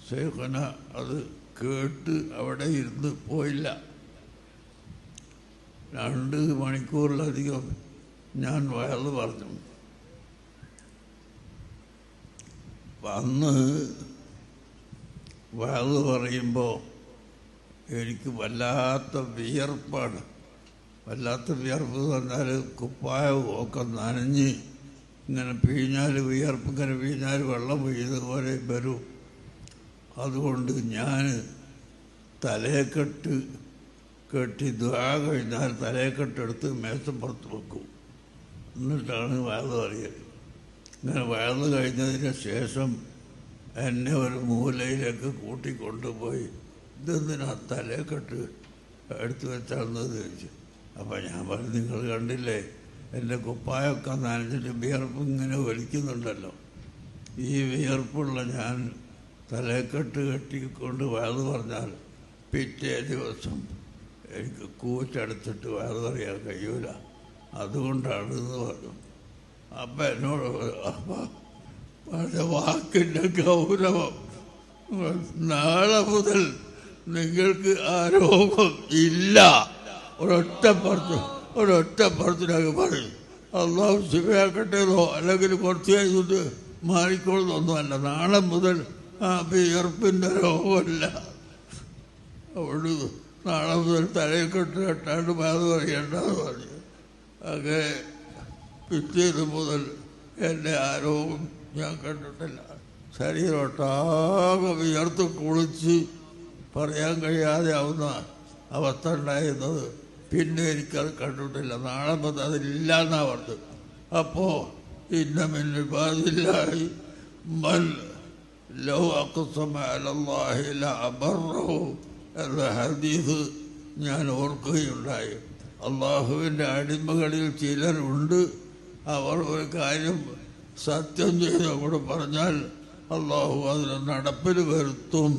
ശൈഖന അത് കേട്ട് അവിടെ ഇരുന്ന് പോയില്ല. 2 മണിക്കൂറിലധികം ഞാൻ വയത് പറഞ്ഞു. അന്ന് വയത് പറയുമ്പോൾ എനിക്ക് വല്ലാത്ത വിയർപ്പാണ്. വല്ലാത്ത വിയർപ്പ് എന്ന് പറഞ്ഞാൽ കുപ്പായവും ഒക്കെ നനഞ്ഞ് ഇങ്ങനെ പിഴിഞ്ഞാൽ വിയർപ്പ് ഇങ്ങനെ പിഴിഞ്ഞാൽ വെള്ളം പെയ്യുന്നതുപോലെ വരും. അതുകൊണ്ട് ഞാൻ തലയെക്കെട്ട് കെട്ടി ദുആ കഴിഞ്ഞാൽ തലയെക്കെട്ടെടുത്ത് മേശപ്പുറത്ത് വെക്കും. എന്നിട്ടാണ് വയത് പറയുക. ഇങ്ങനെ വയത് കഴിഞ്ഞതിന് ശേഷം എന്നെ ഒരു മൂലയിലേക്ക് കൂട്ടിക്കൊണ്ടുപോയി ഇതെന്തിനാ തലയെക്കെട്ട് എടുത്തു വെച്ചാണെന്ന് ചോദിച്ചു. അപ്പം ഞാൻ പറഞ്ഞു, നിങ്ങൾ കണ്ടില്ലേ എൻ്റെ കുപ്പായൊക്കെ നനഞ്ഞിട്ട് വിയർപ്പ് ഇങ്ങനെ വലിക്കുന്നുണ്ടല്ലോ. ഈ വിയർപ്പുള്ള ഞാൻ തലയെക്കെട്ട് കെട്ടിക്കൊണ്ട് വയത് പറഞ്ഞാൽ പിറ്റേ ദിവസം എനിക്ക് കൂച്ചെടുത്തിട്ട് വയത് പറയാൻ കഴിയൂല. അതുകൊണ്ടാണ് എന്ന് പറഞ്ഞു. അപ്പം എന്നോട് പറഞ്ഞ വാക്കിൻ്റെ ഗൗരവം, നാളെ മുതൽ നിങ്ങൾക്ക് ആ രോഗം ഇല്ല. ഒരൊറ്റപ്പുറത്തിനൊക്കെ പറയും. അള്ളാഹു ശിവയാക്കട്ടേതോ അല്ലെങ്കിൽ കുറച്ച് കഴിഞ്ഞിട്ട് മാറിക്കൊള്ളുന്നൊന്നുമല്ല. നാളെ മുതൽ ആ വിയർപ്പിൻ്റെ രോഗമില്ല. അവിടെ നാളെ മുതൽ തലയിൽ കെട്ടാണ്ട് അത് പറയണ്ടെന്ന് പറഞ്ഞു. അങ്ങനെ പിറ്റേത് മുതൽ എൻ്റെ ആരോഗ്യം ഞാൻ കണ്ടിട്ടില്ല. ശരീരമൊട്ടാകെ വിയർത്ത് കുളിച്ച് പറയാൻ കഴിയാതെ ആവുന്ന അവസ്ഥ ഉണ്ടായിരുന്നത് പിന്നെ എനിക്കത് കണ്ടിട്ടില്ല. നാളെ മുതൽ അതില്ല എന്നാ പറഞ്ഞത്. അപ്പോൾ ഇന്ന മിൻ ഇബാദില്ലാഹി മൻ ലൗ അഖ്സമ അലല്ലാഹി ലഅബറഹു എന്ന ഹദീസ് ഞാൻ ഓർക്കുകയുണ്ടായി. അള്ളാഹുവിൻ്റെ അടിമകളിൽ ചിലരുണ്ട്, അവർ ഒരു കാര്യം സത്യം ചെയ്ത് അങ്ങോട്ട് പറഞ്ഞാൽ അള്ളാഹു അതിന് നടപ്പിൽ വരുത്തും